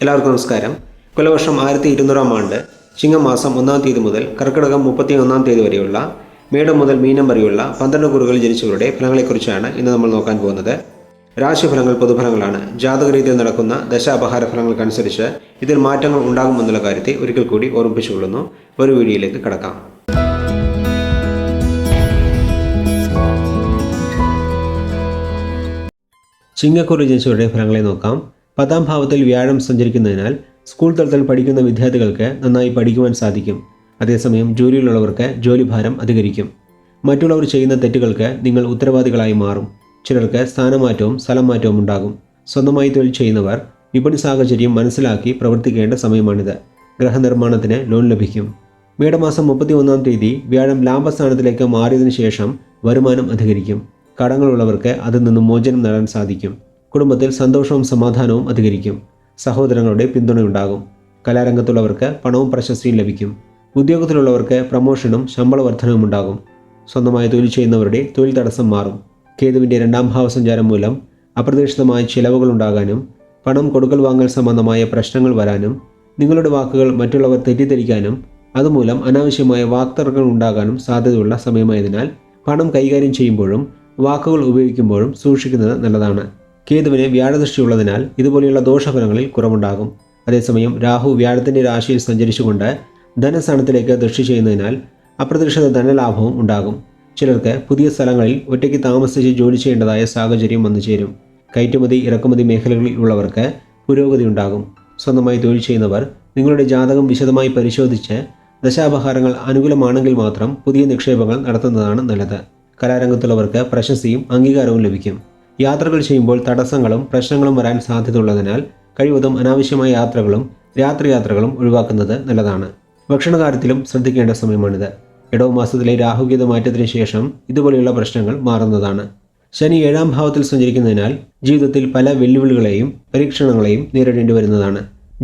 എല്ലാവർക്കും നമസ്കാരം. കൊല്ലവർഷം 1200 ആണ്ട് ചിങ്ങമാസം 1-ാം തീയതി മുതൽ കർക്കിടകം 31-ാം തീയതി വരെയുള്ള മേടം മുതൽ മീനം വരെയുള്ള 12 കൂറുകളിൽ ജനിച്ചവരുടെ ഫലങ്ങളെക്കുറിച്ചാണ് ഇന്ന് നമ്മൾ നോക്കാൻ പോകുന്നത്. രാശിഫലങ്ങൾ പൊതുഫലങ്ങളാണ്. ജാതകരീതിയിൽ നടക്കുന്ന ദശാപഹാര ഫലങ്ങൾക്കനുസരിച്ച് ഇതിൽ മാറ്റങ്ങൾ ഉണ്ടാകുമെന്നുള്ള കാര്യത്തെ ഒരിക്കൽ കൂടി ഓർമ്മിപ്പിച്ചുകൊള്ളുന്നു. ഒരു വീഡിയോയിലേക്ക് കടക്കാം. ചിങ്ങക്കൂറിൽ ജനിച്ചവരുടെ ഫലങ്ങളെ നോക്കാം. 10-ാം ഭാവത്തിൽ വ്യാഴം സഞ്ചരിക്കുന്നതിനാൽ സ്കൂൾ തലത്തിൽ പഠിക്കുന്ന വിദ്യാർത്ഥികൾക്ക് നന്നായി പഠിക്കുവാൻ സാധിക്കും. അതേസമയം ജോലിയിലുള്ളവർക്ക് ജോലിഭാരം അധികരിക്കും. മറ്റുള്ളവർ ചെയ്യുന്ന തെറ്റുകൾക്ക് നിങ്ങൾ ഉത്തരവാദികളായി മാറും. ചിലർക്ക് സ്ഥാനമാറ്റവും സ്ഥലം മാറ്റവും ഉണ്ടാകും. സ്വന്തമായി തൊഴിൽ ചെയ്യുന്നവർ വിപണി സാഹചര്യം മനസ്സിലാക്കി പ്രവർത്തിക്കേണ്ട സമയമാണിത്. ഗ്രഹനിർമ്മാണത്തിന് ലോൺ ലഭിക്കും. മേടമാസം 31-ാം തീയതി വ്യാഴം ലാഭസ്ഥാനത്തിലേക്ക് മാറിയതിനു ശേഷം വരുമാനം അധികരിക്കും. കടങ്ങളുള്ളവർക്ക് അതിൽ നിന്നും മോചനം നേടാൻ സാധിക്കും. കുടുംബത്തിൽ സന്തോഷവും സമാധാനവും അധികരിക്കും. സഹോദരങ്ങളുടെ പിന്തുണയുണ്ടാകും. കലാരംഗത്തുള്ളവർക്ക് പണവും പ്രശസ്തിയും ലഭിക്കും. ഉദ്യോഗത്തിലുള്ളവർക്ക് പ്രമോഷനും ശമ്പള വർധനവും ഉണ്ടാകും. സ്വന്തമായി തൊഴിൽ ചെയ്യുന്നവരുടെ തൊഴിൽ തടസ്സം മാറും. കേതുവിൻ്റെ 2-ാം ഭാവസഞ്ചാരം മൂലം അപ്രതീക്ഷിതമായ ചിലവുകൾ ഉണ്ടാകാനും പണം കൊടുക്കൽ വാങ്ങൽ സംബന്ധമായ പ്രശ്നങ്ങൾ വരാനും നിങ്ങളുടെ വാക്കുകൾ മറ്റുള്ളവർ തെറ്റിദ്ധരിക്കാനും അതുമൂലം അനാവശ്യമായ വാക്തർക്കങ്ങൾ ഉണ്ടാകാനും സാധ്യതയുള്ള സമയമായതിനാൽ പണം കൈകാര്യം ചെയ്യുമ്പോഴും വാക്കുകൾ ഉപയോഗിക്കുമ്പോഴും സൂക്ഷിക്കുന്നത് നല്ലതാണ്. കേതുവിന് വ്യാഴദൃഷ്ടിയുള്ളതിനാൽ ഇതുപോലെയുള്ള ദോഷഫലങ്ങളിൽ കുറവുണ്ടാകും. അതേസമയം രാഹു വ്യാഴത്തിൻ്റെ രാശിയിൽ സഞ്ചരിച്ചുകൊണ്ട് ധനസ്ഥാനത്തിലേക്ക് ദൃഷ്ടി ചെയ്യുന്നതിനാൽ അപ്രതീക്ഷിത ധനലാഭവും ഉണ്ടാകും. ചിലർക്ക് പുതിയ സ്ഥലങ്ങളിൽ ഒറ്റയ്ക്ക് താമസിച്ച് ജോലി ചെയ്യേണ്ടതായ സാഹചര്യം വന്നു ചേരും. കയറ്റുമതി ഇറക്കുമതി മേഖലകളിൽ ഉള്ളവർക്ക് പുരോഗതി ഉണ്ടാകും. സ്വന്തമായി തൊഴിൽ ചെയ്യുന്നവർ നിങ്ങളുടെ ജാതകം വിശദമായി പരിശോധിച്ച് ദശാപഹാരങ്ങൾ അനുകൂലമാണെങ്കിൽ മാത്രം പുതിയ നിക്ഷേപങ്ങൾ നടത്തുന്നതാണ് നല്ലത്. കലാരംഗത്തുള്ളവർക്ക് പ്രശസ്തിയും അംഗീകാരവും ലഭിക്കും. യാത്രകൾ ചെയ്യുമ്പോൾ തടസ്സങ്ങളും പ്രശ്നങ്ങളും വരാൻ സാധ്യതയുള്ളതിനാൽ കഴിവതും അനാവശ്യമായ യാത്രകളും രാത്രിയാത്രകളും ഒഴിവാക്കുന്നത് നല്ലതാണ്. ഭക്ഷണകാര്യത്തിലും ശ്രദ്ധിക്കേണ്ട സമയമാണിത്. ഇടവ മാസത്തിലെ രാഹുകേതു മാറ്റത്തിന് ശേഷം ഇതുപോലെയുള്ള പ്രശ്നങ്ങൾ മാറുന്നതാണ്. ശനി 7-ാം ഭാവത്തിൽ സഞ്ചരിക്കുന്നതിനാൽ ജീവിതത്തിൽ പല വെല്ലുവിളികളെയും പരീക്ഷണങ്ങളെയും നേരിടേണ്ടി വരുന്നതാണ്.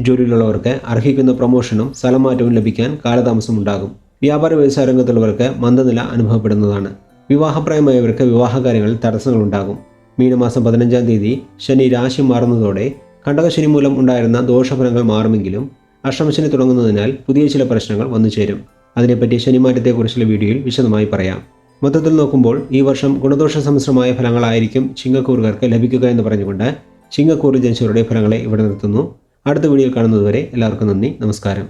ജോലിയിലുള്ളവർക്ക് അർഹിക്കുന്ന പ്രമോഷനും സ്ഥലമാറ്റവും ലഭിക്കാൻ കാലതാമസം ഉണ്ടാകും. വ്യാപാര വ്യവസായ രംഗത്തുള്ളവർക്ക് മന്ദനില അനുഭവപ്പെടുന്നതാണ്. വിവാഹപ്രായമായവർക്ക് വിവാഹകാര്യങ്ങളിൽ തടസ്സങ്ങളുണ്ടാകും. മീനമാസം 15-ാം തീയതി ശനി രാശി മാറുന്നതോടെ കണ്ടകശനി മൂലം ഉണ്ടായിരുന്ന ദോഷഫലങ്ങൾ മാറുമെങ്കിലും അഷ്ടമശനി തുടങ്ങുന്നതിനാൽ പുതിയ ചില പ്രശ്നങ്ങൾ വന്നു ചേരും. അതിനെപ്പറ്റി ശനിമാറ്റത്തെക്കുറിച്ചുള്ള വീഡിയോയിൽ വിശദമായി പറയാം. മൊത്തത്തിൽ നോക്കുമ്പോൾ ഈ വർഷം ഗുണദോഷ സമ്മിശ്രമായ ഫലങ്ങളായിരിക്കും ചിങ്ങക്കൂറുകാർക്ക് ലഭിക്കുക എന്ന് പറഞ്ഞുകൊണ്ട് ചിങ്ങക്കൂറിൽ ജനിച്ചവരുടെ ഫലങ്ങളെ ഇവിടെ നിർത്തുന്നു. അടുത്ത വീഡിയോയിൽ കാണുന്നതുവരെ എല്ലാവർക്കും നന്ദി, നമസ്കാരം.